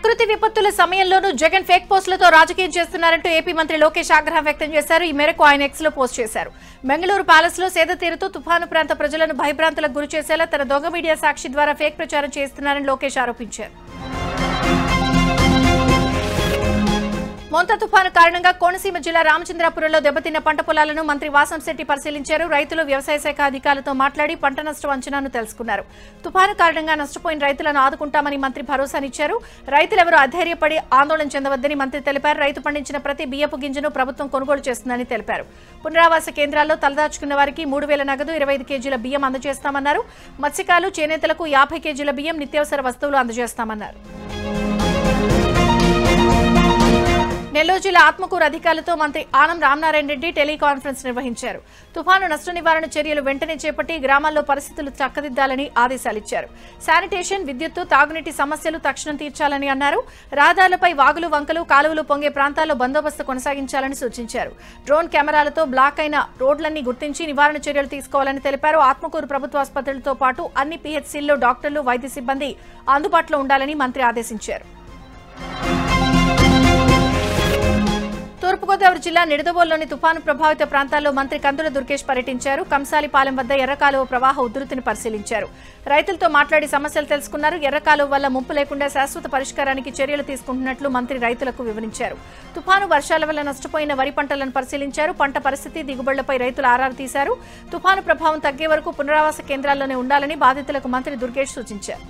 ప్రకృతి విపత్తుల సమయంలోనూ జగన్ ఫేక్ పోస్టులతో రాజకీయం చేస్తున్నారంటూ ఏపీ మంత్రి లోకేష్ ఆగ్రహం వ్యక్తం చేశారు. ఈ మేరకు ఆయన ఎక్స్ లో పోస్ట్ చేశారు. బెంగళూరు ప్యాలెస్ లో సేద తీరుతూ తుఫాను ప్రాంత ప్రజలను భయభ్రాంతులకు గురి చేసేలా తన దొంగ మీడియా సాక్షి ద్వారా ఫేక్ ప్రచారం చేస్తున్నారని లోకేష్ ఆరోపించారు. మోంతా తుఫాను కారణంగా కోనసీమ జిల్లా రామచంద్రాపురంలో దెబ్బతిన్న పంట పొలాలను మంత్రి వాసంశెట్టి పరిశీలించారు. రైతులు వ్యవసాయ శాఖ అధికారులతో మాట్లాడి పంట నష్టం అంచనాను తెలుసుకున్నారు. తుఫాను కారణంగా నష్టపోయిన రైతులను ఆదుకుంటామని మంత్రి భరోసానిచ్చారు. రైతులెవరూ అధైర్యపడి ఆందోళన చెందవద్దని మంత్రి తెలిపారు. రైతు పండించిన ప్రతి బియ్యపు గింజను ప్రభుత్వం కొనుగోలు చేస్తుందని తెలిపారు. పునరావాస కేంద్రాల్లో తలదాచుకున్న వారికి 3,000 నగదు 25 కేజీల బియ్యం అందజేస్తామన్నారు. మత్స్యకారులు చేనేతలకు 50 కేజీల బియ్యం నిత్యావసర వస్తువులు అందజేస్తామన్నారు. నెల్లూరు జిల్లా ఆత్మకూరు అధికారులతో మంత్రి ఆనం రామనారాయణ రెడ్డి టెలికాన్ఫరెన్స్ నిర్వహించారు. తుఫాను నష్ట నివారణ చర్యలు వెంటనే చేపట్టి గ్రామాల్లో పరిస్థితులు చక్కదిద్దాలని ఆదేశాలిచ్చారు. శానిటేషన్, విద్యుత్తు, తాగునీటి సమస్యలు తక్షణం తీర్చాలని అన్నారు. రహదారులపై వాగులు, వంకలు, కాలువలు పొంగే ప్రాంతాల్లో బందోబస్తు కొనసాగించాలని సూచించారు. డ్రోన్ కెమెరాలతో బ్లాక్ అయిన రోడ్లన్నీ గుర్తించి నివారణ చర్యలు తీసుకోవాలని తెలిపారు. ఆత్మకూరు ప్రభుత్వ ఆసుపత్రులతో పాటు అన్ని పీహెచ్సీల్లో డాక్టర్లు, వైద్య సిబ్బంది అందుబాటులో ఉండాలని మంత్రి ఆదేశించారు. తూర్పుగోదావరి జిల్లా నిడదవోలులోని తుఫాను ప్రభావిత ప్రాంతాల్లో మంత్రి కందుల దుర్గేష్ పర్యటించారు. కంసాలిపాలెం వద్ద ఎర్రకాలువ ప్రవాహ ఉధృతిని పరిశీలించారు. రైతులతో మాట్లాడి సమస్యలు తెలుసుకున్నారు. ఎర్రకాలువ వల్ల ముంపు లేకుండా శాశ్వత పరిష్కారానికి చర్యలు తీసుకుంటున్నట్లు మంత్రి రైతులకు వివరించారు. తుఫాను వర్షాల వల్ల నష్టపోయిన వరి పంటలను పరిశీలించారు. పంట పరిస్థితి, దిగుబడులపై రైతులు ఆరా తీశారు. తుఫాను ప్రభావం తగ్గే వరకు పునరావాస కేంద్రాల్లోనే ఉండాలని బాధితులకు మంత్రి దుర్గేష్ సూచించారు.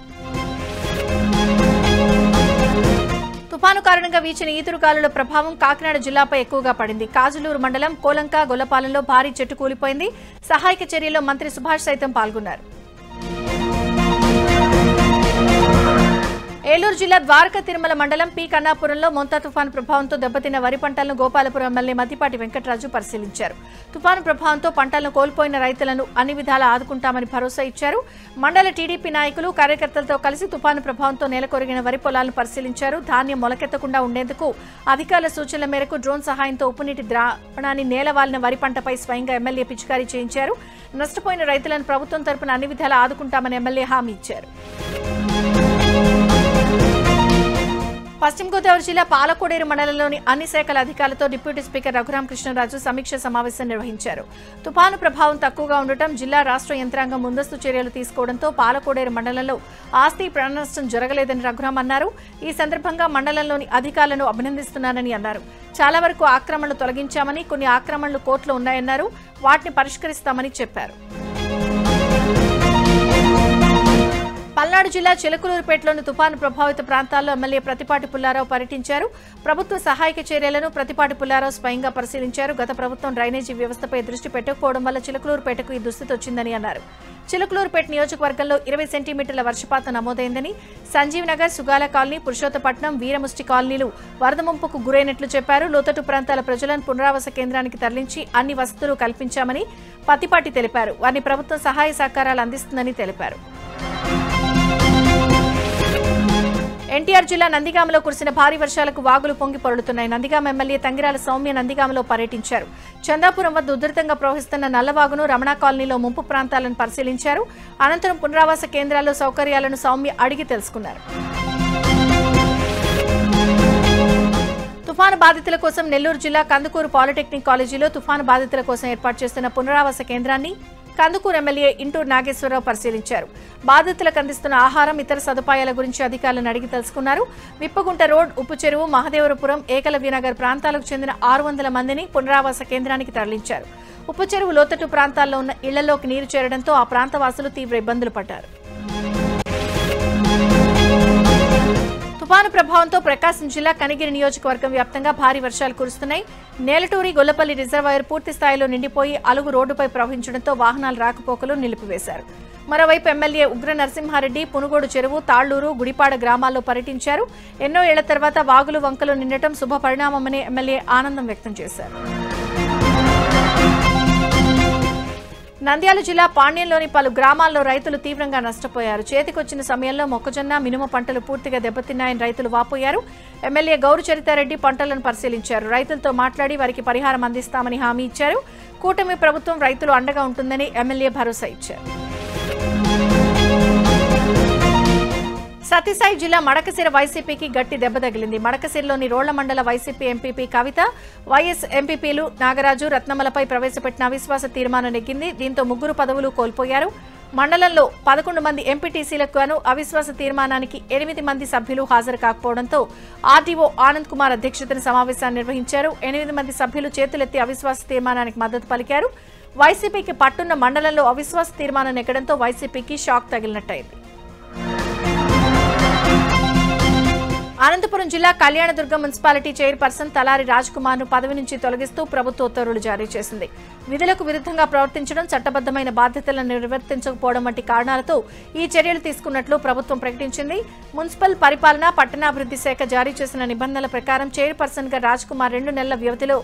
తుఫాను కారణంగా వీచిన ఈదురుగాలుల ప్రభావం కాకినాడ జిల్లాపై ఎక్కువగా పడింది. కాజులూరు మండలం కోలంక, గొల్లపాలెంలో భారీ చెట్టు కూలిపోయింది. సహాయక చర్యల్లో మంత్రి సుభాష్ సైతం పాల్గొన్నారు. ఏలూరు జిల్లా ద్వారకా తిరుమల మండలం పి కన్నాపురంలో మోంతా తుఫాను ప్రభావంతో దెబ్బతిన్న వరి పంటలను గోపాలపురం ఎమ్మెల్యే మద్దిపాటి వెంకటరాజు పరిశీలించారు. తుఫాను ప్రభావంతో పంటలను కోల్పోయిన రైతులను అన్ని విధాలా ఆదుకుంటామని భరోసా ఇచ్చారు. మండల టీడీపీ నాయకులు, కార్యకర్తలతో కలిసి తుఫాను ప్రభావంతో నేలకొరిగిన వరి పొలాలను పరిశీలించారు. ధాన్యం మొలకెత్తకుండా ఉండేందుకు అధికారుల సూచనల మేరకు డ్రోన్ సహాయంతో ఉప్పునీటి ద్రావణాన్ని నేలవాలిన వరి పంటపై స్వయంగా ఎమ్మెల్యే పిచికారీ చేయించారు. నష్టపోయిన రైతులను ప్రభుత్వం తరపున అన్ని విధాలా ఆదుకుంటామని ఎమ్మెల్యే హామీ ఇచ్చారు. పశ్చిమ గోదావరి జిల్లా పాలకోడేరు మండలంలోని అన్ని శాఖల అధికారులతో డిప్యూటీ స్పీకర్ రఘురామకృష్ణరాజు సమీక్ష సమావేశం నిర్వహించారు. తుఫాను ప్రభావం తక్కువగా ఉండటం, జిల్లా రాష్ట్ర యంత్రాంగం ముందస్తు చర్యలు తీసుకోవడంతో పాలకోడేరు మండలంలో ఆస్తి ప్రాణనష్టం జరగలేదని రఘురాం అన్నారు. ఈ సందర్భంగా మండలంలోని అధికారులను అభినందిస్తున్నానని అన్నారు. చాలా వరకు ఆక్రమణలు తొలగించామని, కొన్ని ఆక్రమణలు కోర్టులో ఉన్నాయన్నారు. వాటిని పరిష్కరిస్తామని చెప్పారు. పల్నాడు జిల్లా చిలకలూరుపేటలోని తుఫాను ప్రభావిత ప్రాంతాల్లో ఎమ్మెల్యే ప్రతిపాటి పుల్లారావు పర్యటించారు. ప్రభుత్వ సహాయక చర్యలను ప్రతిపాటి పుల్లారావు స్వయంగా పరిశీలించారు. గత ప్రభుత్వం డ్రైనేజీ వ్యవస్థపై దృష్టి పెట్టకపోవడం వల్ల చిలకలూరుపేటకు ఈ దుస్థితి వచ్చిందని అన్నారు. చిలకలూరుపేట నియోజకవర్గంలో 20 సెంటీమీటర్ల వర్షపాతం నమోదైందని, సంజీవ్ నగర్, సుగాల కాలనీ, పురుషోత్తపట్నం, వీరముష్టి కాలనీలు వరద ముంపుకు గురైనట్లు చెప్పారు. లోతట్టు ప్రాంతాల ప్రజలను పునరావాస కేంద్రానికి తరలించి అన్ని వసతులు కల్పించామని ప్రతిపాటి తెలిపారు. వారిని ప్రభుత్వం సహాయ సహకారాలు అందిస్తుందని తెలిపారు. ఎన్టీఆర్ జిల్లా నందిగామలో కురిసిన భారీ వర్షాలకు వాగులు పొంగి పొరలుతున్నాయి. నందిగామ ఎమ్మెల్యే తంగిరాల సౌమ్య నందిగామలో పర్యటించారు. చందాపురం వద్ద ఉధృతంగా ప్రవహిస్తున్న నల్లవాగును, రమణ కాలనీలో ముంపు ప్రాంతాలను పరిశీలించారు. అనంతరం పునరావాస కేంద్రాల్లో సౌకర్యాలను సౌమ్య అడిగి తెలుసుకున్నారు. తుఫాను బాధితుల కోసం నెల్లూరు జిల్లా కందుకూరు పాలిటెక్నిక్ కాలేజీలో తుఫాను బాధితుల కోసం ఏర్పాటు చేస్తున్న పునరావాస కేంద్రాన్ని కందుకూరు ఎమ్మెల్యే ఇంటూరు నాగేశ్వరరావు పరిశీలించారు. బాధితులకు అందిస్తున్న ఆహారం, ఇతర సదుపాయాల గురించి అధికారులను అడిగి తెలుసుకున్నారు. విప్పగుంట రోడ్, ఉప్పు చెరువు, మహదేవరపురం, ఏకలవ్యనగర్ ప్రాంతాలకు చెందిన 600 మందిని పునరావాస కేంద్రానికి తరలించారు. ఉప్పు చెరువు లోతట్టు ప్రాంతాల్లో ఉన్న ఇళ్లలోకి నీరు చేరడంతో ఆ ప్రాంత వాసులు తీవ్ర ఇబ్బందులు పడ్డారు. తుఫాను ప్రభావంతో ప్రకాశం జిల్లా కనిగిరి నియోజకవర్గం వ్యాప్తంగా భారీ వర్షాలు కురుస్తున్నాయి. నేలటూరి, గొల్లపల్లి రిజర్వాయర్ పూర్తి స్థాయిలో నిండిపోయి అలుగు రోడ్డుపై ప్రవహించడంతో వాహనాల రాకపోకలు నిలిపివేశారు. మరోవైపు ఎమ్మెల్యే ఉగ్ర నరసింహారెడ్డి పునుగోడు చెరువు, తాళ్లూరు, గుడిపాడ గ్రామాల్లో పర్యటించారు. ఎన్నో ఏళ్ల తర్వాత వాగులు, వంకలు నిండటం శుభ పరిణామమని ఎమ్మెల్యే ఆనందం వ్యక్తం చేశారు. నంద్యాల జిల్లా పాణ్యంలోని పలు గ్రామాల్లో రైతులు తీవ్రంగా నష్టపోయారు. చేతికొచ్చిన సమయంలో మొక్కజొన్న, మినుము పంటలు పూర్తిగా దెబ్బతిన్నాయని రైతులు వాపోయారు. ఎమ్మెల్యే గౌరు చరితారెడ్డి పంటలను పరిశీలించారు. రైతులతో మాట్లాడి వారికి పరిహారం అందిస్తామని హామీ ఇచ్చారు. కూటమి ప్రభుత్వం రైతులు అండగా ఉంటుందని ఎమ్మెల్యే భరోసా ఇచ్చారు. సత్యసాయి జిల్లా మడకశిర వైసీపీకి గట్టి దెబ్బ తగిలింది. మడకశిరలోని రోళ్ల మండల వైసీపీ ఎంపీపీ కవిత, వైఎస్ ఎంపీపీలు నాగరాజు, రత్నమలపై ప్రవేశపెట్టిన అవిశ్వాస తీర్మానం నెగ్గింది. దీంతో 3 పదవులు కోల్పోయారు. మండలంలో 11 మంది ఎంపీటీసీలకు గాను అవిశ్వాస తీర్మానానికి 8 మంది సభ్యులు హాజరు కాకపోవడంతో ఆర్డీఓ ఆనంద్ కుమార్ అధ్యక్షతన సమావేశాన్ని నిర్వహించారు. 8 మంది సభ్యులు చేతులెత్తి అవిశ్వాస తీర్మానానికి మద్దతు పలికారు. వైసీపీకి పట్టున్న మండలంలో అవిశ్వాస తీర్మానం నెగ్గడంతో వైసీపీకి షాక్ తగిలినట్టయింది. అనంతపురం జిల్లా కళ్యాణదుర్గం మున్సిపాలిటీ చైర్పర్సన్ తలారి రాజ్ కుమార్ ను పదవి నుంచి తొలగిస్తూ ప్రభుత్వ ఉత్తర్వులు జారీ చేసింది. విధులకు విరుద్ధంగా ప్రవర్తించడం, చట్టబద్దమైన బాధ్యతలను నిర్వర్తించకపోవడం వంటి కారణాలతో ఈ చర్యలు తీసుకున్నట్లు ప్రభుత్వం ప్రకటించింది. మున్సిపల్ పరిపాలన, పట్టణాభివృద్ధి శాఖ జారీ చేసిన నిబంధనల ప్రకారం చైర్పర్సన్ గా రాజ్ కుమార్ 2 నెలల వ్యవధిలో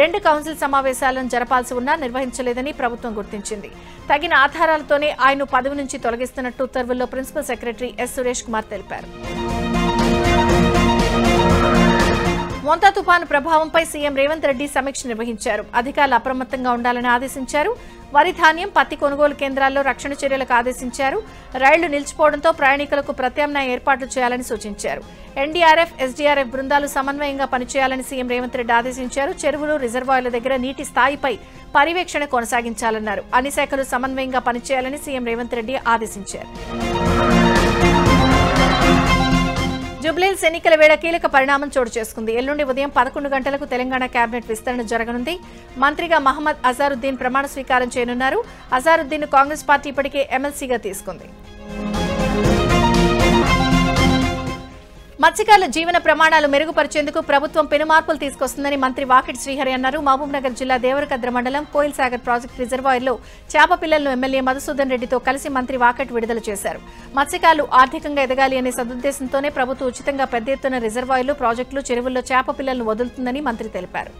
2 కౌన్సిల్ సమావేశాలను జరపాల్సి ఉన్నా నిర్వహించలేదని ప్రభుత్వం గుర్తించింది. తగిన ఆధారాలతోనే ఆయన పదవి నుంచి తొలగిస్తున్నట్టు ఉత్తర్వుల్లో principal secretary S Suresh Kumar తెలిపారు. మోంతా తుపాను ప్రభావంపై సీఎం రేవంత్ రెడ్డి సమీక్ష నిర్వహించారు. అధికారులు అప్రమత్తంగా ఉండాలని ఆదేశించారు. వరి, ధాన్యం, పత్తి కొనుగోలు కేంద్రాల్లో రక్షణ చర్యలకు ఆదేశించారు. రైళ్లు నిలిచిపోవడంతో ప్రయాణికులకు ప్రత్యామ్నాయ ఏర్పాట్లు చేయాలని సూచించారు. ఎన్డీఆర్ఎఫ్, ఎస్డీఆర్ఎఫ్ బృందాలు సమన్వయంగా పనిచేయాలని సీఎం రేవంత్ రెడ్డి ఆదేశించారు. చెరువులు, రిజర్వాయర్ల దగ్గర నీటి స్థాయిపై పర్యవేక్షణ కొనసాగించాలన్నారు. అన్ని శాఖలు సమన్వయంగా పనిచేయాలని సీఎం రేవంత్ రెడ్డి ఆదేశించారు. జూబ్లీహిల్స్ ఎన్నికల వేళ కీలక పరిణామం చోటు చేసుకుంది. ఎల్లుండి ఉదయం 11 గంటలకు తెలంగాణ కేబినెట్ విస్తరణ జరగనుంది. మంత్రిగా మహమ్మద్ అజారుద్దీన్ ప్రమాణ స్వీకారం చేయనున్నారు. అజారుద్దీన్ కాంగ్రెస్ పార్టీ ఇప్పటికే ఎమ్మెల్సీగా తీసుకుంది. మత్స్యకారుల జీవన ప్రమాణాలు మెరుగుపరిచేందుకు ప్రభుత్వం పెను మార్పులు తీసుకొస్తుందని మంత్రి వాకిటి శ్రీహరి అన్నారు. మహబూబ్నగర్ జిల్లా దేవరకద్ర మండలం కోయిల్ సాగర్ ప్రాజెక్టు రిజర్వాయర్లో చేప పిల్లలను ఎమ్మెల్యే మధుసూదన్ రెడ్డితో కలిసి మంత్రి వాకట్ విడుదల చేశారు. మత్స్యకారులు ఆర్థికంగా ఎదగాలి అనే సదుద్దేశంతోనే ప్రభుత్వం ఉచితంగా పెద్ద ఎత్తున రిజర్వాయర్లు, ప్రాజెక్టులు, చెరువుల్లో చేప పిల్లలను వదులుతుందని మంత్రి తెలిపారు.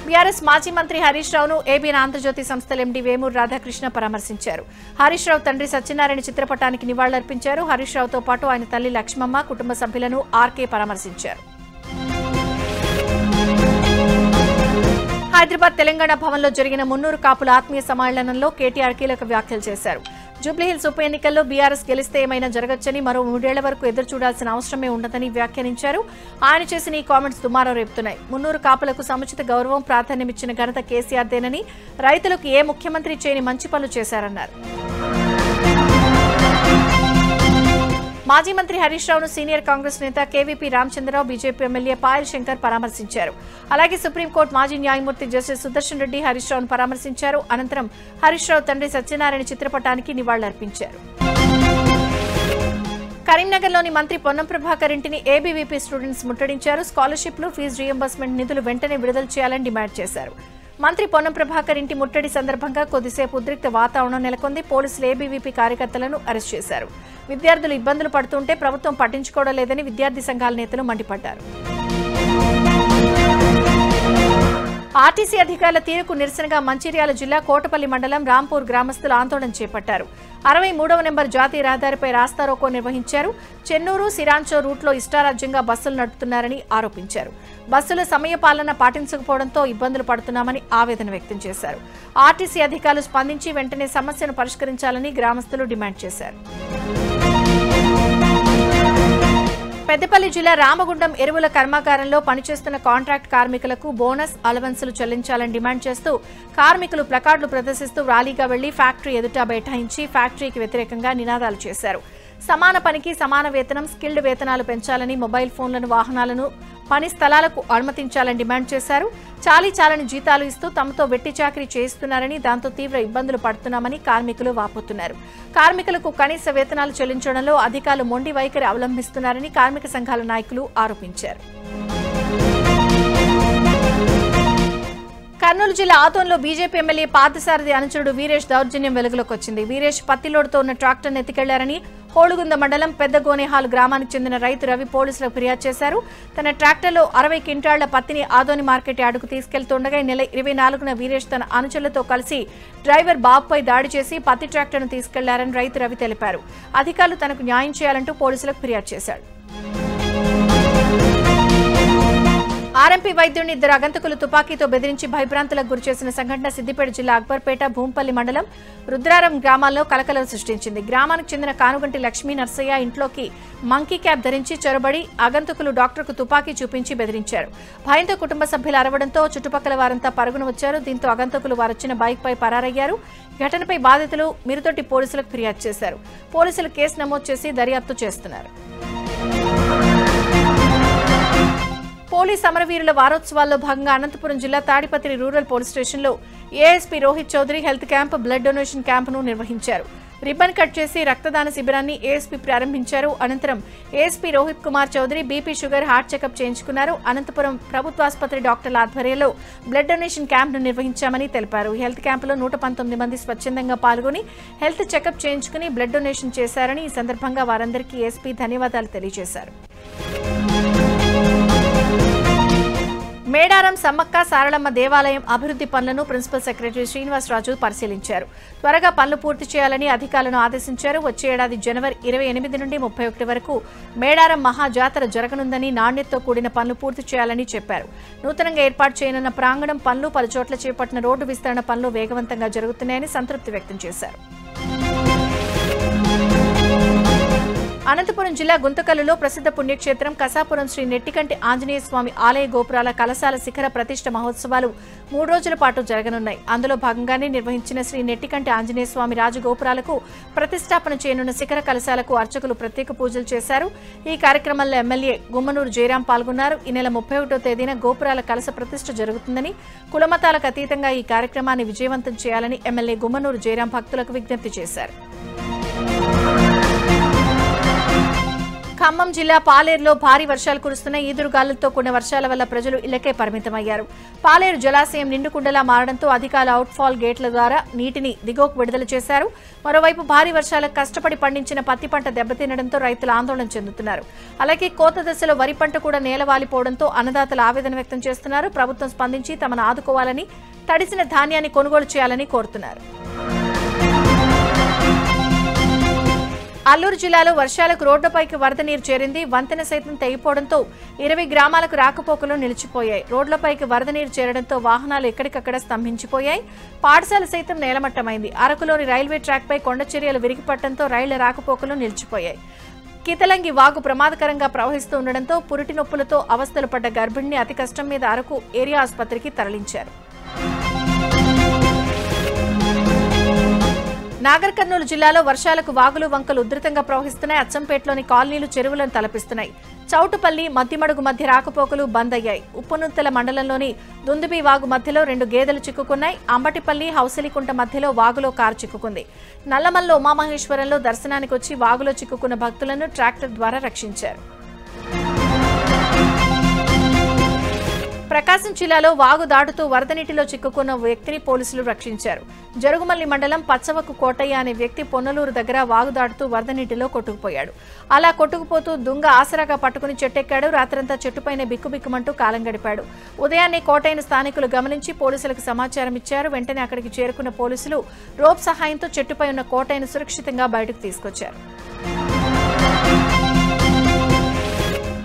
బీఆర్ఎస్ మాజీ మంత్రి హరీష్ రావును ఏబీఎన్ ఆంధ్రజ్యోతి సంస్థల ఎండీ వేమూరు రాధాకృష్ణ పరామర్శించారు. హరీష్ రావు తండ్రి సత్యనారాయణ చిత్రపటానికి నివాళులర్పించారు. హరీష్ రావుతో పాటు ఆయన తల్లి లక్ష్మమ్మ, కుటుంబ సభ్యులను ఆర్కే పరామర్శించారు. హైదరాబాద్ తెలంగాణ భవన్లో జరిగిన మున్నూరు కాపుల ఆత్మీయ సమ్మేళనంలో కేటీఆర్ కీలక వ్యాఖ్యలు చేశారు. జూబ్లీహిల్స్ ఉప ఎన్నికల్లో బీఆర్ఎస్ గెలిస్తే ఏమైనా జరగచ్చని, మరో 3 ఏళ్ల వరకు ఎదురు చూడాల్సిన అవసరమే ఉండదని వ్యాఖ్యానించారు. ఆయన చేసిన ఈ కామెంట్స్ దుమారం రేపుతున్నాయి. మున్నూరు కాపులకు సముచిత గౌరవం, ప్రాధాన్యమిచ్చిన ఘనత కేసీఆర్దేనని, రైతులకు ఏ ముఖ్యమంత్రి చేయని మంచి పనులు చేశారన్నారు. మాజీ మంత్రి హరీష్ రావును సీనియర్ కాంగ్రెస్ నేత KVP Ramachandra Rao, BJP MLA Payal Shankar పరామర్శించారు. అలాగే సుప్రీంకోర్టు మాజీ న్యాయమూర్తి జస్టిస్ సుదర్శన్ రెడ్డి హరీష్ రావును పరామర్శించారు. అనంతరం హరీష్ రావు తండ్రి సత్యనారాయణ చిత్రపటానికి నివాళులర్పించారు. కరీంనగర్లోని మంత్రి పొన్నం ప్రభాకర్ ఇంటిని ఏబీవీపీ స్టూడెంట్స్ ముట్టడించారు. స్కాలర్షిప్లు, ఫీజు రీయింబర్స్మెంట్ నిధులు వెంటనే విడుదల చేయాలని డిమాండ్ చేశారు. మంత్రి పొన్నం ప్రభాకర్ ఇంటి ముట్టడి సందర్భంగా కొద్దిసేపు ఉద్రిక్త వాతావరణం నెలకొంది. పోలీసులు ఏబీవీపీ కార్యకర్తలను అరెస్ట్ చేశారు. విద్యార్థులు ఇబ్బందులు పడుతుంటే ప్రభుత్వం పట్టించుకోవడం లేదని విద్యార్థి సంఘాల నేతలు మండిపడ్డారు. ఆర్టీసీ అధికారుల తీరుకు నిరసనగా మంచిర్యాల జిల్లా కోటపల్లి మండలం రాంపూర్ గ్రామస్తులు ఆందోళన చేపట్టారు. 63వ నెంబర్ జాతీయ రహదారిపై రాస్తారోకో నిర్వహించారు. చెన్నూరు, సిరాంచో రూట్లో ఇష్టారాజ్యంగా బస్సులు నడుపుతున్నారని ఆరోపించారు. బస్సుల సమయపాలన పాటించకపోవడంతో ఇబ్బందులు పడుతున్నామని ఆవేదన వ్యక్తం చేశారు. ఆర్టీసీ అధికారులు స్పందించి వెంటనే సమస్యను పరిష్కరించాలని గ్రామస్తులు డిమాండ్ చేశారు. పెద్దపల్లి జిల్లా రామగుండం ఎరువుల కర్మాగారంలో పనిచేస్తున్న కాంట్రాక్ట్ కార్మికులకు బోనస్, అలవెన్సులు చెల్లించాలని డిమాండ్ చేస్తూ కార్మికులు ప్లకార్డులు ప్రదర్శిస్తూ ర్యాలీగా వెళ్లి ఫ్యాక్టరీ ఎదుట బైఠాయించి ఫ్యాక్టరీకి వ్యతిరేకంగా నినాదాలు చేశారు. సమాన పనికి సమాన వేతనం, స్కిల్డ్ వేతనాలు పెంచాలని, మొబైల్ ఫోన్లను, వాహనాలను పని స్థలాలకు అనుమతించాలని డిమాండ్ చేశారు. చాలని జీతాలు ఇస్తూ తమతో వెట్టి చాకిరీ చేయిస్తున్నారని, దాంతో తీవ్ర ఇబ్బందులు పడుతున్నామని కార్మికులు వాపోతున్నారు. కార్మికులకు కనీస వేతనాలు చెల్లించడంలో అధికారులు మొండి వైఖరి అవలంబిస్తున్నారని కార్మిక సంఘాల నాయకులు ఆరోపించారు. కర్నూలు జిల్లా ఆదోన్లో బీజేపీ ఎమ్మెల్యే పార్థసారథి అనుచరుడు వీరేష్ దౌర్జన్యం వెలుగులోకి వచ్చింది. వీరేష్ పత్తిలోడుతో ఉన్న ట్రాక్టర్ను ఎత్తికెళ్లారని హోళుగుంద మండలం పెద్ద గోనేహాల్ గ్రామానికి చెందిన రైతు రవి పోలీసులకు ఫిర్యాదు చేశారు. తన ట్రాక్టర్లో 60 క్వింటాళ్ల పత్తిని ఆదోని మార్కెట్ యార్డుకు తీసుకెళ్తుండగా నెల 24న వీరేష్ తన అనుచరులతో కలిసి డ్రైవర్ బాబుపై దాడి చేసి పత్తి ట్రాక్టర్ను తీసుకెళ్లారని రైతు రవి తెలిపారు. అధికారులు తనకు న్యాయం చేయాలంటూ పోలీసులకు ఫిర్యాదు చేశాడు. ఆర్ఎంపీ వైద్యుడిని ఇద్దరు అగంతకులు తుపాకీతో బెదిరించి భయభ్రాంతులకు గురిచేసిన సంఘటన సిద్దిపేట జిల్లా అక్బర్పేట భూంపల్లి మండలం రుద్రారం గ్రామాల్లో కలకలం సృష్టించింది. గ్రామానికి చెందిన కానుగంటి లక్ష్మీ నర్సయ్య ఇంట్లోకి మంకీ క్యాప్ ధరించి చొరబడి అగంతకులు డాక్టర్కు తుపాకీ చూపించి బెదిరించారు. భయంతో కుటుంబ సభ్యులు అరవడంతో చుట్టుపక్కల వారంతా పరుగున వచ్చారు. దీంతో అగంతకులు వారొచ్చిన బైక్పై పరారయ్యారు. ఘటనపై బాధితులు మిరుతొట్టి పోలీసులకు ఫిర్యాదు చేశారు. పోలీసులు కేసు నమోదు చేసి దర్యాప్తు చేస్తున్నారు. పోలీస్ అమరవీరుల వారోత్సవాల్లో భాగంగా అనంతపురం జిల్లా తాడిపత్రి రూరల్ పోలీస్ స్టేషన్లో ASP Rohit Chowdary health camp, blood donation క్యాంపును నిర్వహించారు. రిబ్బన్ కట్ చేసి రక్తదాన శిబిరాన్ని ఏఎస్పీ ప్రారంభించారు. అనంతరం ASP Rohit Kumar Chowdary BP, sugar, heart checkup చేయించుకున్నారు. అనంతపురం ప్రభుత్వాసుపత్రి డాక్టర్ల ఆధ్వర్యంలో బ్లడ్ డొనేషన్ క్యాంప్ను నిర్వహించామని తెలిపారు. ఈ హెల్త్ క్యాంపులో 119 మంది స్వచ్ఛందంగా పాల్గొని హెల్త్ చెకప్ చేయించుకుని బ్లడ్ డొనేషన్ చేశారని ఈ సందర్భంగా వారందరికీ ఏఎస్పీ ధన్యవాదాలు తెలియజేశారు. మేడారం సమ్మక్క సారళమ్మ దేవాలయం అభివృద్ధి పనులను ప్రిన్సిపల్ సెక్రటరీ శ్రీనివాసరాజు పరిశీలించారు. త్వరగా పనులు పూర్తి చేయాలని అధికారులను ఆదేశించారు. వచ్చే ఏడాది జనవరి 28 నుండి 31 వరకు మేడారం మహాజాతర జరగనుందని, నాణ్యతతో కూడిన పనులు పూర్తి చేయాలని చెప్పారు. నూతనంగా ఏర్పాటు చేయనున్న ప్రాంగణం పనులు, పలుచోట్ల చేపట్టిన రోడ్డు విస్తరణ పనులు వేగవంతంగా జరుగుతున్నాయని సంతృప్తి వ్యక్తం చేశారు. అనంతపురం జిల్లా గుంతకల్లులో ప్రసిద్ధ పుణ్యక్షేత్రం కసాపురం శ్రీ నెట్టికంటి ఆంజనేయ స్వామి ఆలయ గోపురాల కలశాల శిఖర ప్రతిష్ఠ మహోత్సవాలు 3 రోజుల పాటు జరగనున్నాయి. అందులో భాగంగానే నిర్వహించిన శ్రీ నెట్టికంటి ఆంజనేయ స్వామి రాజగోపురాలకు ప్రతిష్టాపన చేయనున్న శిఖర కలశాలకు అర్చకులు ప్రత్యేక పూజలు చేశారు. ఈ కార్యక్రమంలో ఎమ్మెల్యే గుమ్మనూరు జయరాం పాల్గొన్నారు. ఈ నెల 31వ తేదీన గోపురాల కలశ ప్రతిష్ఠ జరుగుతుందని, కులమతాలకు అతీతంగా ఈ కార్యక్రమాన్ని విజయవంతం చేయాలని ఎమ్మెల్యే గుమ్మనూరు జయరాం భక్తులకు విజ్ఞప్తి చేశారు. ఖమ్మం జిల్లా పాలేరులో భారీ వర్షాలు కురుస్తున్న ఈదురుగాలులతో కూడిన వర్షాల వల్ల ప్రజలు ఇళ్లకే పరిమితమయ్యారు. పాలేరు జలాశయం నిండుకుండలా మారడంతో అధికారులు అవుట్ఫాల్ గేట్ల ద్వారా నీటిని దిగువకు విడుదల చేశారు. మరోవైపు భారీ వర్షాలకు కష్టపడి పండించిన పత్తి పంట దెబ్బతినడంతో రైతులు ఆందోళన చెందుతున్నారు. అలాగే కోత దశలో వరి పంట కూడా నేలవాలిపోవడంతో అన్నదాతలు ఆవేదన వ్యక్తం చేస్తున్నారు. ప్రభుత్వం స్పందించి తమను ఆదుకోవాలని, తడిసిన ధాన్యాన్ని కొనుగోలు చేయాలని కోరుతున్నారు. అల్లూరు జిల్లాలో వర్షాలకు రోడ్లపైకి వరద నీరు చేరింది. వంతెన సైతం తెగిపోవడంతో 20 గ్రామాలకు రాకపోకలు నిలిచిపోయాయి. రోడ్లపైకి వరద నీరు చేరడంతో వాహనాలు ఎక్కడికక్కడ స్తంభించిపోయాయి. పాఠశాల సైతం నేలమట్టమైంది. అరకులోని రైల్వే ట్రాక్పై కొండ చర్యలు విరిగిపడటంతో రైళ్ల రాకపోకలు నిలిచిపోయాయి. కితలంగి వాగు ప్రమాదకరంగా ప్రవహిస్తూ ఉండడంతో పురిటి నొప్పులతో అవస్థలు పడ్డ గర్భిణిని అతి కష్టం మీద అరకు ఏరియా ఆసుపత్రికి తరలించారు. నాగర్ కర్నూలు జిల్లాలో వర్షాలకు వాగులు, వంకలు ఉధృతంగా ప్రవహిస్తున్నాయి. అచ్చంపేటలోని కాలనీలు చెరువులను తలపిస్తున్నాయి. చౌటుపల్లి, మద్దిమడుగు మధ్య రాకపోకలు బంద్ అయ్యాయి. ఉప్పునుత్తల మండలంలోని దుందుబి వాగు మధ్యలో 2 గేదెలు చిక్కుకున్నాయి. అంబటిపల్లి, హౌసలికుంట మధ్యలో వాగులో కారు చిక్కుకుంది. నల్లమల్లో ఉమామహేశ్వరంలో దర్శనానికి వచ్చి వాగులో చిక్కుకున్న భక్తులను ట్రాక్టర్ ద్వారా రక్షించారు. ప్రకాశం జిల్లాలో వాగు దాటుతూ వరద నీటిలో చిక్కుకున్న వ్యక్తిని పోలీసులు రక్షించారు. జరుగుమల్లి మండలం పచ్చవకు కోటయ్య అనే వ్యక్తి పొన్నలూరు దగ్గర వాగు దాటుతూ వరద నీటిలో కొట్టుకుపోయాడు. అలా కొట్టుకుపోతూ దుంగ ఆసరాగా పట్టుకుని చెట్టెక్కాడు. రాత్రంతా చెట్టుపైన బిక్కుబిక్కుమంటూ కాలం గడిపాడు. ఉదయాన్నే కోటయ్యను స్థానికులు గమనించి పోలీసులకు సమాచారం ఇచ్చారు. వెంటనే అక్కడికి చేరుకున్న పోలీసులు రోప్ సహాయంతో చెట్టుపై ఉన్న కోటయ్యను సురక్షితంగా బయటకు తీసుకొచ్చారు.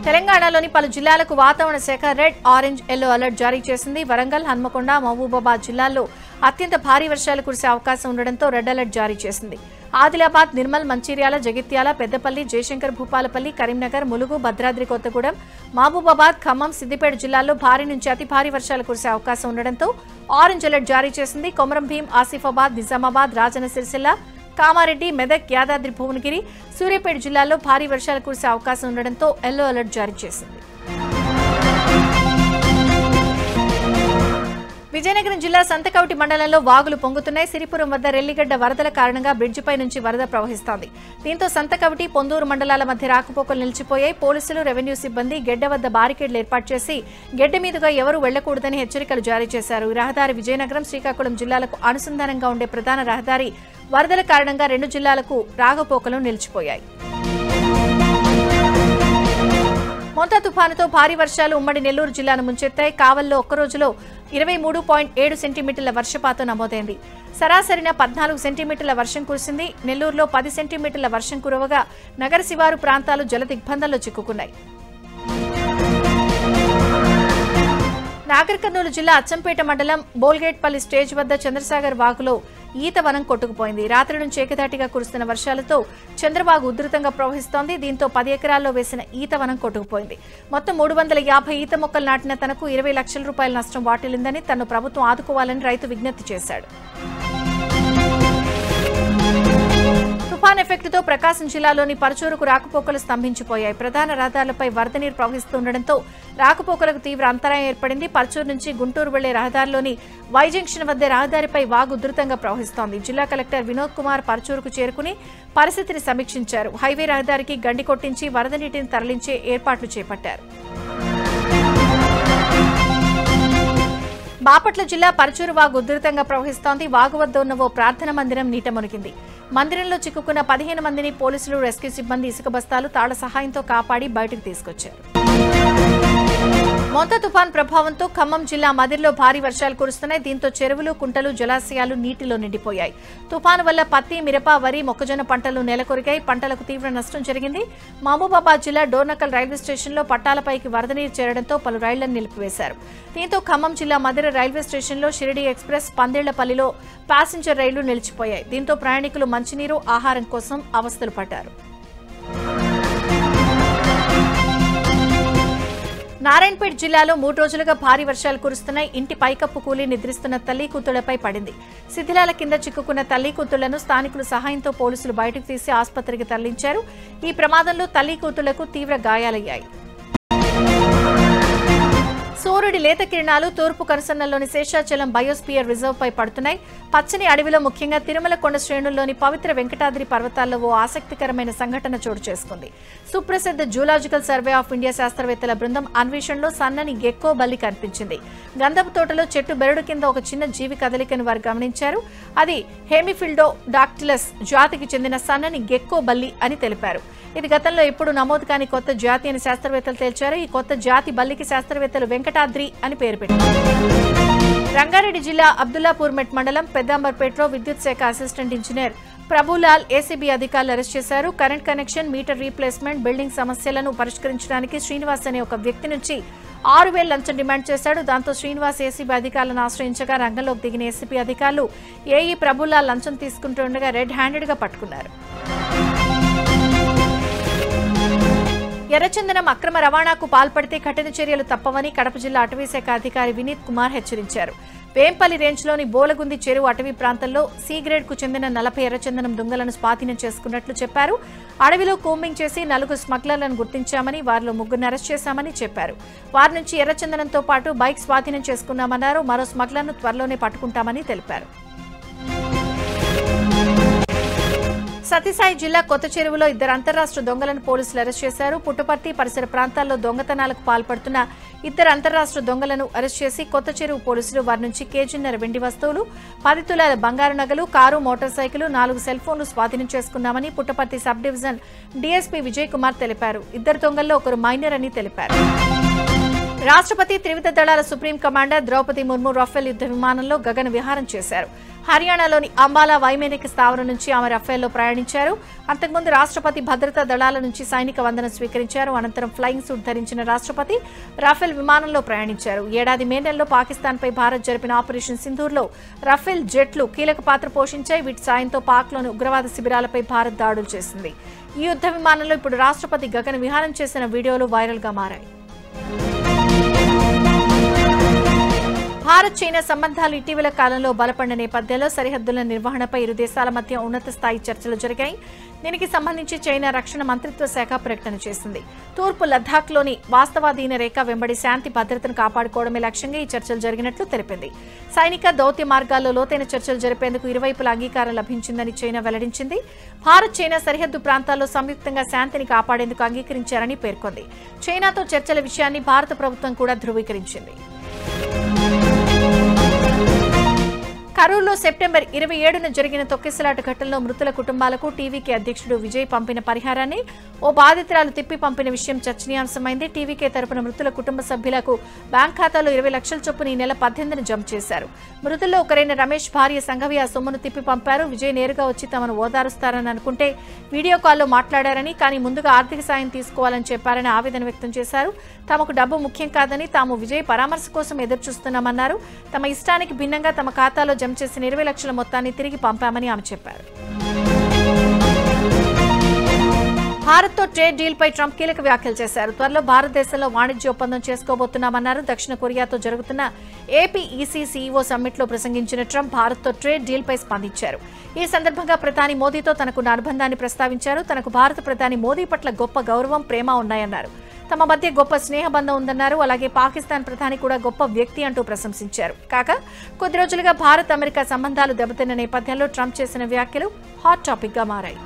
తెలంగాణలోని పలు జిల్లాలకు వాతావరణ శాఖ రెడ్, ఆరెంజ్, ఎల్లో అలర్ట్ జారీ చేసింది. వరంగల్, హన్మకొండ, మహబూబాబాద్ జిల్లాల్లో అత్యంత భారీ వర్షాలు కురిసే అవకాశం ఉండడంతో రెడ్ అలర్ట్ జారీ చేసింది. ఆదిలాబాద్, నిర్మల్, మంచిర్యాల, జగిత్యాల, పెద్దపల్లి, జయశంకర్, భూపాలపల్లి, కరీంనగర్, ములుగు, భద్రాద్రి కొత్తగూడెం, మహబూబాబాద్, ఖమ్మం, సిద్దిపేట జిల్లాల్లో భారీ నుంచి అతి భారీ వర్షాలు కురిసే అవకాశం ఉండడంతో ఆరెంజ్ అలర్ట్ జారీ చేసింది. కొమరం భీం, ఆసిఫాబాద్, నిజామాబాద్, రాజన్న సిరిసిల్ల, కామారెడ్డి, మెదక్, యాదాద్రి భువనగిరి, సూర్యాపేట జిల్లాల్లో భారీ వర్షాలు కురిసే అవకాశం ఉండడంతో ఎల్లో అలర్ట్ జారీ చేసింది. విజయనగరం జిల్లా సంతకౌటి మండలంలో వాగులు పొంగుతున్నాయి. సిరిపురం వద్ద రెల్లిగడ్డ వరదల కారణంగా బ్రిడ్జిపై నుంచి వరద ప్రవహిస్తోంది. దీంతో సంతకౌటి, పొందూరు మండలాల మధ్య రాకపోకలు నిలిచిపోయాయి. పోలీసులు, రెవెన్యూ సిబ్బంది గెడ్డ వద్ద బారికేడ్లు ఏర్పాటు చేసి గెడ్డ మీదుగా ఎవరూ వెళ్లకూడదని హెచ్చరికలు జారీ చేశారు. ఈ రహదారి విజయనగరం, శ్రీకాకుళం జిల్లాలకు అనుసంధానంగా ఉండే ప్రధాన రహదారి. వరదల కారణంగా 2 జిల్లాలకు రాకపోకలు నిలిచిపోయాయి. మొంతా తుఫానుతో భారీ వర్షాలు ఉమ్మడి నెల్లూరు జిల్లాను ముంచెత్తాయి. కావల్లో ఒక్కరోజులో 23.7 సెంటీమీటర్ల వర్షపాతం నమోదైంది. సరాసరిన 14 సెంటీమీటర్ల వర్షం కురిసింది. నెల్లూరులో 10 సెంటీమీటర్ల వర్షం కురవగా నగర శివారు ప్రాంతాలు జల దిగ్బంధంలో చిక్కుకున్నాయి. నాగర్ కర్నూలు జిల్లా అచ్చంపేట మండలం బోల్గేట్పల్లి స్టేజ్ వద్ద చంద్రసాగర్ వాగులో ఈత వనం కొట్టుకుపోయింది. రాత్రి నుంచి ఏకధాటిగా కురుస్తున్న వర్షాలతో చంద్రబాగు ఉధృతంగా ప్రవహిస్తోంది. దీంతో 10 ఎకరాల్లో వేసిన ఈత వనం కొట్టుకుపోయింది. మొత్తం 350 ఈత మొక్కలు నాటిన తనకు 20 లక్షల రూపాయల నష్టం వాటిల్లిందని తనను ప్రభుత్వం ఆదుకోవాలని రైతు విజ్ఞప్తి చేశాడు. తుఫాన్ ఎఫెక్టుతో ప్రకాశం జిల్లాలోని పరచూరుకు రాకపోకలు స్తంభించిపోయాయి. ప్రధాన రహదారులపై వరద నీరు ప్రవహిస్తుండటంతో రాకపోకలకు తీవ్ర అంతరాయం ఏర్పడింది. పరచూరు నుంచి గుంటూరు వెళ్లే రహదారిలోని వై జంక్షన్ వద్ద రహదారిపై వాగు ఉధృతంగా ప్రవహిస్తోంది. జిల్లా కలెక్టర్ వినోద్ కుమార్ పరచూరుకు చేరుకుని పరిస్థితిని సమీక్షించారు. హైవే రహదారికి గండి కొట్టించి వరద నీటిని తరలించే ఏర్పాట్లు చేపట్టారు. బాపట్ల జిల్లా పరచూరు వాగు ఉధృతంగా ప్రవహిస్తోంది. వాగు వద్ద ఉన్న ఓ ప్రార్థన మందిరం నీట మునిగింది. మందిరంలో చిక్కుకున్న 15 మందిని పోలీసులు, రెస్క్యూ సిబ్బంది ఇసుక బస్తాలు, తాళ్ల సహాయంతో కాపాడి బయటకు తీసుకొచ్చారు. మోంతా తుఫాన్ ప్రభావంతో ఖమ్మం జిల్లా మదిర్లో భారీ వర్షాలు కురుస్తున్నాయి. దీంతో చెరువులు, కుంటలు, జలాశయాలు నీటిలో నిండిపోయాయి. తుఫాను వల్ల పత్తి, మిరప, వరి, మొక్కజొన్న పంటలు నెలకొరిగాయి. పంటలకు తీవ్ర నష్టం జరిగింది. మహబూబాబాద్ జిల్లా డోర్నకల్ రైల్వే స్టేషన్లో పట్టాలపైకి వరద నీరు చేరడంతో పలు రైళ్లను నిలిపివేశారు. దీంతో ఖమ్మం జిల్లా మదిర రైల్వే స్టేషన్లో షిరిడి ఎక్స్ప్రెస్, పందేళ్లపల్లిలో ప్యాసింజర్ రైళ్లు నిలిచిపోయాయి. దీంతో ప్రయాణికులు మంచినీరు, ఆహారం కోసం అవస్థలు పడ్డారు. నారాయణపేట జిల్లాలో 3 రోజులుగా భారీ వర్షాలు కురుస్తున్నాయి. ఇంటి పైకప్పు కూలి నిద్రిస్తున్న తల్లి కూతుళ్లపై పడింది. శిథిలాల కింద చిక్కుకున్న తల్లి కూతుళ్లను స్థానికుల సహాయంతో పోలీసులు బయటకు తీసి ఆసుపత్రికి తరలించారు. ఈ ప్రమాదంలో తల్లి కూతుళ్లకు తీవ్ర గాయాలయ్యాయి. సూర్యుడి లేత కిరణాలు తూర్పు కరసన్నల్లోని శేషాచలం బయోస్పియర్ రిజర్వ్ పై పడుతున్నాయి. పచ్చని అడవిలో ముఖ్యంగా తిరుమల కొండ శ్రేణుల్లోని పవిత్ర వెంకటాద్రి పర్వతాల్లో ఓ ఆసక్తికరమైన సంఘటన చోటు చేసుకుంది. సుప్రసిద్ధ జూలాజికల్ సర్వే ఆఫ్ ఇండియా శాస్త్రవేత్తల బృందం అన్వేషణలో సన్నని గెక్కో బల్లి కనిపించింది. గంధపు తోటలో చెట్టు బెరడు కింద ఒక చిన్న జీవి కదలికను వారు గమనించారు. అది హెమిఫిల్డో డాక్టిలస్ జాతికి చెందిన సన్నని గెక్కో బల్లి అని తెలిపారు. ఇది గతంలో ఎప్పుడు నమోదు కాని కొత్త జాతి అని శాస్త్రవేత్తలు తేల్చారు. ఈ కొత్త జాతి బల్లికి శాస్త్రవేత్తలు వెంకటాద్రి అని పేరు పెట్టారు. రంగారెడ్డి జిల్లా అబ్దుల్లాపూర్మెట్ మండలం పెద్దాంబర్పేటలో విద్యుత్ శాఖ అసిస్టెంట్ ఇంజనీర్ ప్రభులాల్ ఏసీబీ అధికారులు అరెస్ట్ చేశారు. Current connection, meter replacement, building సమస్యలను పరిష్కరించడానికి శ్రీనివాస్ అనే ఒక వ్యక్తి నుంచి 6,000 లంచం డిమాండ్ చేశాడు. దాంతో శ్రీనివాస్ ఏసీబీ అధికారులను ఆశ్రయించగా రంగంలోకి దిగిన ఏసీబీ అధికారులు ఏఈ ప్రభులాల్ లంచం తీసుకుంటుండగా రెడ్ హ్యాండెడ్ గా పట్టుకున్నారు. ఎర్రచందనం అక్రమ రవాణాకు పాల్పడితే కఠిన చర్యలు తప్పవని కడప జిల్లా అటవీశాఖ అధికారి వినీత్ కుమార్ హెచ్చరించారు. వేంపల్లి రేంజ్లోని బోలగుంది చెరువు అటవీ ప్రాంతంలో సి గ్రేడ్ కు చెందిన 40 ఎర్రచందనం దుంగలను స్వాధీనం చేసుకున్నట్లు చెప్పారు. అడవిలో కూంబింగ్ చేసి 4 స్మగ్లర్లను గుర్తించామని, వారిలో 3 అరెస్ట్ చేశామని చెప్పారు. వారి నుంచి ఎర్రచందనంతో పాటు బైక్ స్వాధీనం చేసుకున్నామన్నారు. మరో స్మగ్లర్ను త్వరలోనే పట్టుకుంటామని తెలిపారు. సత్యసాయి జిల్లా కొత్త చెరువులో 2 అంతర్రాష్ట్ర దొంగలను పోలీసులు అరెస్ట్ చేశారు. పుట్టపర్తి పరిసర ప్రాంతాల్లో దొంగతనాలకు పాల్పడుతున్న 2 అంతర్రాష్ట్ర దొంగలను అరెస్ట్ చేసి కొత్త చెరువు పోలీసులు వారి నుంచి కేజీన్నర వెండి వస్తువులు, 10 తులాల బంగారు నగలు, కారు, మోటార్ సైకిల్, 4 సెల్ ఫోన్లు స్వాధీనం చేసుకున్నామని Puttaparthi sub division DSP Vijay Kumar తెలిపారు. 2 దొంగల్లో ఒకరు మైనర్ అని తెలిపారు. రాష్ట్రపతి త్రివిధ దళాల supreme commander Draupadi Murmu Rafale యుద్ధ విమానంలో గగన విహారం చేశారు. హర్యానాలోని అంబాలా వైమానిక స్థావరం నుంచి ఆమె రఫేల్లో ప్రయాణించారు. అంతకుముందు రాష్ట్రపతి భద్రతా దళాల నుంచి సైనిక వందనం స్వీకరించారు. అనంతరం ఫ్లయింగ్ సూట్ ధరించిన రాష్ట్రపతి రఫేల్ విమానంలో ప్రయాణించారు. ఏడాది మే నెలలో పాకిస్తాన్పై భారత్ జరిపిన ఆపరేషన్ సింధూర్లో రఫేల్ జెట్లు కీలక పాత్ర పోషించాయి. వీటి సాయంతో పాక్లోని ఉగ్రవాద శిబిరాలపై భారత్ దాడులు చేసింది. ఈ యుద్ధ విమానంలో ఇప్పుడు రాష్ట్రపతి గగన విహారం చేసిన వీడియోలు వైరల్ గా మారాయి. భారత్ చైనా సంబంధాలు ఇటీవల కాలంలో బలపడిన నేపథ్యంలో సరిహద్దుల నిర్వహణపై ఇరు దేశాల మధ్య ఉన్నత స్థాయి చర్చలు జరిగాయి. దీనికి సంబంధించి చైనా రక్షణ మంత్రిత్వ శాఖ ప్రకటన చేసింది. తూర్పు లద్దాఖ్లోని వాస్తవాధీన రేఖ వెంబడి శాంతి భద్రతను కాపాడుకోవడమే లక్ష్యంగా ఈ చర్చలు జరిగినట్లు తెలిపింది. సైనిక, దౌత్య మార్గాల్లో లోతైన చర్చలు జరిపేందుకు ఇరువైపుల అంగీకారం లభించిందని చైనా వెల్లడించింది. భారత్ చైనా సరిహద్దు ప్రాంతాల్లో సంయుక్తంగా శాంతిని కాపాడేందుకు అంగీకరించారని పేర్కొంది. చైనాతో చర్చల విషయాన్ని భారత ప్రభుత్వం కూడా ధృవీకరించింది. కరూరులో సెప్టెంబర్ 27న జరిగిన తొక్కిసలాట ఘటనలో మృతుల కుటుంబాలకు టీవీకే అధ్యక్షుడు విజయ్ పంపిన పరిహారాన్ని ఓ బాధితురాలు తిప్పి పంపిన విషయం చర్చనీయాంశమైంది. టీవీకే తరపున మృతుల కుటుంబ సభ్యులకు బ్యాంక్ ఖాతాలో 20 లక్షల చొప్పున ఈ నెల 18న జమ చేశారు. మృతుల్లో ఒకరైన రమేష్ భార్య సంఘవి ఆ సొమ్మును తిప్పి పంపారు. విజయ్ నేరుగా వచ్చి తమను ఓదారుస్తారని అనుకుంటే వీడియో కాల్లో మాట్లాడారని, కానీ ముందుగా ఆర్థిక సాయం తీసుకోవాలని చెప్పారని ఆవేదన వ్యక్తం చేశారు. తమకు డబ్బు ముఖ్యం కాదని, తాము విజయ్ పరామర్శ కోసం ఎదురుచూస్తున్నామన్నారు. తమ ఇష్టానికి భిన్నంగా తమ ఖాతాలో జమ చేసిన 20 లక్షల మొత్తాన్ని తిరిగి పంపామని ఆమె చెప్పారు. భారత్తో ట్రేడ్ డీల్పై ట్రంప్ కీలక వ్యాఖ్యలు చేశారు. త్వరలో భారతదేశంలో వాణిజ్య ఒప్పందం చేసుకోబోతున్నామన్నారు. దక్షిణ కొరియాతో జరుగుతున్న ఏపీఈసీ సీఈఓ సమ్మిట్లో ప్రసంగించిన ట్రంప్ భారత్తో ట్రేడ్ డీల్పై స్పందించారు. ఈ సందర్భంగా ప్రధాని మోదీతో తనకున్న అనుబంధాన్ని ప్రస్తావించారు. తనకు భారత ప్రధాని మోదీ పట్ల గొప్ప గౌరవం, ప్రేమ ఉన్నాయన్నారు. తమ మధ్య గొప్ప స్నేహబంధం ఉందన్నారు. అలాగే పాకిస్తాన్ ప్రధాని కూడా గొప్ప వ్యక్తి అంటూ ప్రశంసించారు. కాగా కొద్ది రోజులుగా భారత్ అమెరికా సంబంధాలు దెబ్బతిన్న నేపథ్యంలో ట్రంప్ చేసిన వ్యాఖ్యలు హాట్ టాపిక్ గా మారాయి.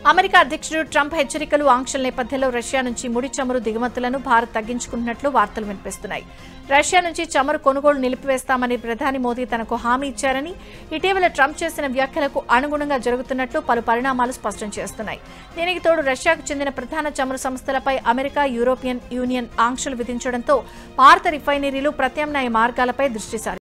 అమెరికా అధ్యక్షుడు ట్రంప్ హెచ్చరికలు, ఆంక్షల నేపథ్యంలో రష్యా నుంచి ముడి చమురు దిగుమతులను భారత్ తగ్గించుకుంటున్నట్లు వార్తలు వినిపిస్తున్నాయి. రష్యా నుంచి చమురు కొనుగోలు నిలిపివేస్తామని ప్రధాని మోదీ తనకు హామీ ఇచ్చారని, ఇటీవల ట్రంప్ చేసిన వ్యాఖ్యలకు అనుగుణంగా జరుగుతున్నట్లు పలు పరిణామాలు స్పష్టం చేస్తున్నాయి. దీనికి తోడు రష్యాకు చెందిన ప్రధాన చమురు సంస్థలపై అమెరికా, యూరోపియన్ యూనియన్ ఆంక్షలు విధించడంతో భారత రిఫైనరీలు ప్రత్యామ్నాయ మార్గాలపై దృష్టి సారించాయి.